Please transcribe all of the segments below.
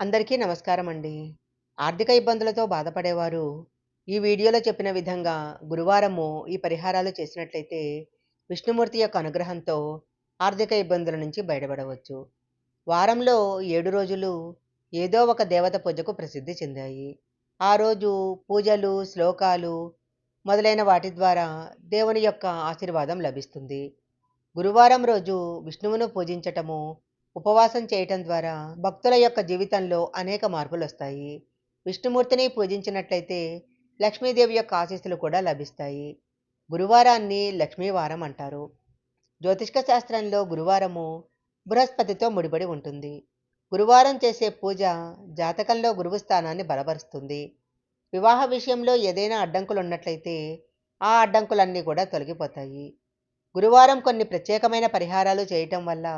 అందరికీ నమస్కారం అండి. ఆర్థిక ఇబ్బందులతో బాధపడేవారు ఈ వీడియోలో చెప్పిన విధంగా గురువారము ఈ పరిహారాలు చేసినట్లయితే విష్ణుమూర్తి యొక్క అనుగ్రహంతో ఆర్థిక ఇబ్బందుల నుంచి బయటపడవచ్చు. వారంలో 7 రోజులు ఏదో ఒక దేవత పూజకు ప్రసిద్ధి చెందాయి. ఆ రోజు పూజలు, శ్లోకాలు మొదలైన వాటి ద్వారా దేవుని యొక్క ఆశీర్వాదం లభిస్తుంది. గురువారం రోజు విష్ణువును పూజించటము, ఉపవాసం చేయటం ద్వారా భక్తుల యొక్క జీవితంలో అనేక మార్పులొస్తాయి. విష్ణుమూర్తిని పూజించినట్లయితే లక్ష్మీదేవి యొక్క ఆశీస్సులు కూడా లభిస్తాయి. గురువారాన్ని లక్ష్మీవారం అంటారు. జ్యోతిష్క శాస్త్రంలో గురువారము బృహస్పతితో ముడిపడి ఉంటుంది. గురువారం చేసే పూజ జాతకంలో గురువు స్థానాన్ని బలపరుస్తుంది. వివాహ విషయంలో ఏదైనా అడ్డంకులు ఉన్నట్లయితే ఆ అడ్డంకులన్నీ కూడా తొలగిపోతాయి. గురువారం కొన్ని ప్రత్యేకమైన పరిహారాలు చేయటం వల్ల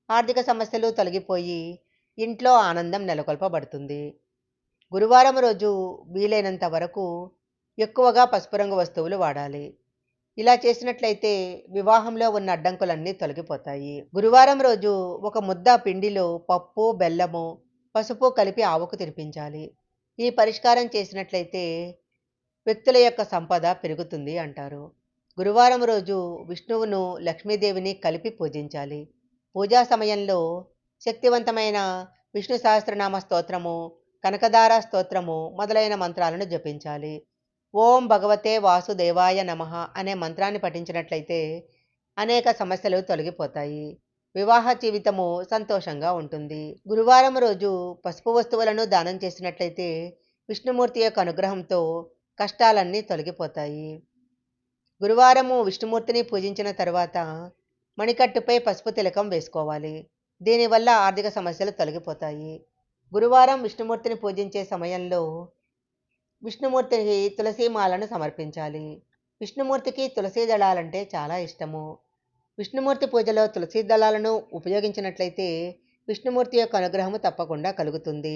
ఆర్థిక సమస్యలు తొలగిపోయి ఇంట్లో ఆనందం నెలకొల్పబడుతుంది. గురువారం రోజు వీలైనంత వరకు ఎక్కువగా పసుపు రంగు వస్తువులు వాడాలి. ఇలా చేసినట్లయితే వివాహంలో ఉన్న అడ్డంకులన్నీ తొలగిపోతాయి. గురువారం రోజు ఒక ముద్ద పిండిలో పప్పు, బెల్లము, పసుపు కలిపి ఆవుకు తినిపించాలి. ఈ పరిష్కారం చేసినట్లయితే వ్యక్తుల యొక్క సంపద పెరుగుతుంది అంటారు. గురువారం రోజు విష్ణువును, లక్ష్మీదేవిని కలిపి పూజించాలి. పూజా సమయంలో శక్తివంతమైన విష్ణు సహస్రనామ స్తోత్రము, కనకదార స్తోత్రము మొదలైన మంత్రాలను జపించాలి. ఓం భగవతే వాసుదేవాయ నమః అనే మంత్రాన్ని పఠించినట్లయితే అనేక సమస్యలు తొలగిపోతాయి. వివాహ జీవితము సంతోషంగా ఉంటుంది. గురువారం రోజు పసుపు వస్తువులను దానం చేసినట్లయితే విష్ణుమూర్తి యొక్క అనుగ్రహంతో కష్టాలన్నీ తొలగిపోతాయి. గురువారము విష్ణుమూర్తిని పూజించిన తరువాత మణికట్టుపై పసుపు తిలకం వేసుకోవాలి. దీనివల్ల ఆర్థిక సమస్యలు తొలగిపోతాయి. గురువారం విష్ణుమూర్తిని పూజించే సమయంలో విష్ణుమూర్తికి తులసి మాలను సమర్పించాలి. విష్ణుమూర్తికి తులసి దళాలంటే చాలా ఇష్టము. విష్ణుమూర్తి పూజలో తులసి దళాలను ఉపయోగించినట్లయితే విష్ణుమూర్తి యొక్క అనుగ్రహము తప్పకుండా కలుగుతుంది.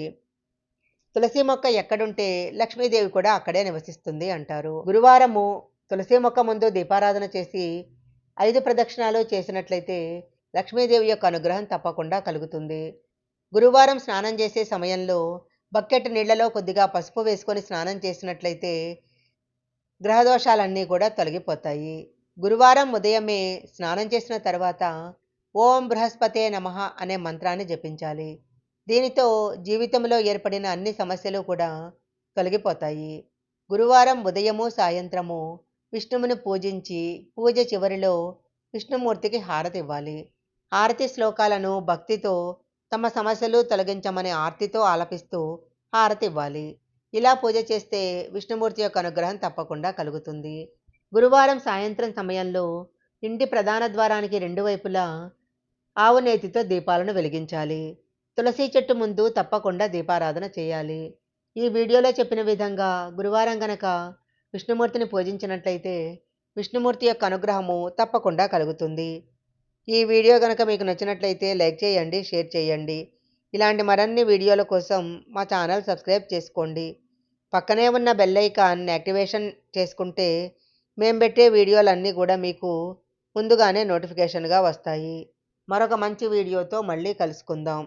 తులసి మొక్క ఎక్కడుంటే లక్ష్మీదేవి కూడా అక్కడే నివసిస్తుంది అంటారు. గురువారము తులసి మొక్క ముందు దీపారాధన చేసి 5 ప్రదక్షిణాలు చేసినట్లయితే లక్ష్మీదేవి యొక్క అనుగ్రహం తప్పకుండా కలుగుతుంది. గురువారం స్నానం చేసే సమయంలో బకెట్ నీళ్లలో కొద్దిగా పసుపు వేసుకొని స్నానం చేసినట్లయితే గ్రహదోషాలన్నీ కూడా తొలగిపోతాయి. గురువారం ఉదయమే స్నానం చేసిన తర్వాత ఓం బృహస్పతే నమః అనే మంత్రాన్ని జపించాలి. దీనితో జీవితంలో ఏర్పడిన అన్ని సమస్యలు కూడా తొలగిపోతాయి. గురువారం ఉదయము, సాయంత్రము విష్ణువుని పూజించి పూజ చివరిలో విష్ణుమూర్తికి హారతి ఇవ్వాలి. హారతి శ్లోకాలను భక్తితో తమ సమస్యలు తొలగించమని ఆర్తితో ఆలపిస్తూ హారతి ఇవ్వాలి. ఇలా పూజ చేస్తే విష్ణుమూర్తి యొక్క అనుగ్రహం తప్పకుండా కలుగుతుంది. గురువారం సాయంత్రం సమయంలో ఇంటి ప్రధాన ద్వారానికి 2 వైపులా ఆవు నేతితో దీపాలను వెలిగించాలి. తులసి చెట్టు ముందు తప్పకుండా దీపారాధన చేయాలి. ఈ వీడియోలో చెప్పిన విధంగా గురువారం గనక విష్ణుమూర్తిని పూజించినట్లయితే విష్ణుమూర్తి యొక్క అనుగ్రహము తప్పకుండా కలుగుతుంది. ఈ వీడియో గనక మీకు నచ్చినట్లయితే లైక్ చేయండి, షేర్ చేయండి. ఇలాంటి మరిన్ని వీడియోల కోసం మా ఛానల్ సబ్స్క్రైబ్ చేసుకోండి. పక్కనే ఉన్న బెల్ ఐకాన్ యాక్టివేషన్ చేసుకుంటే మేము పెట్టే వీడియోలన్నీ కూడా మీకు ముందుగానే నోటిఫికేషన్గా వస్తాయి. మరొక మంచి వీడియోతో మళ్ళీ కలుసుకుందాం.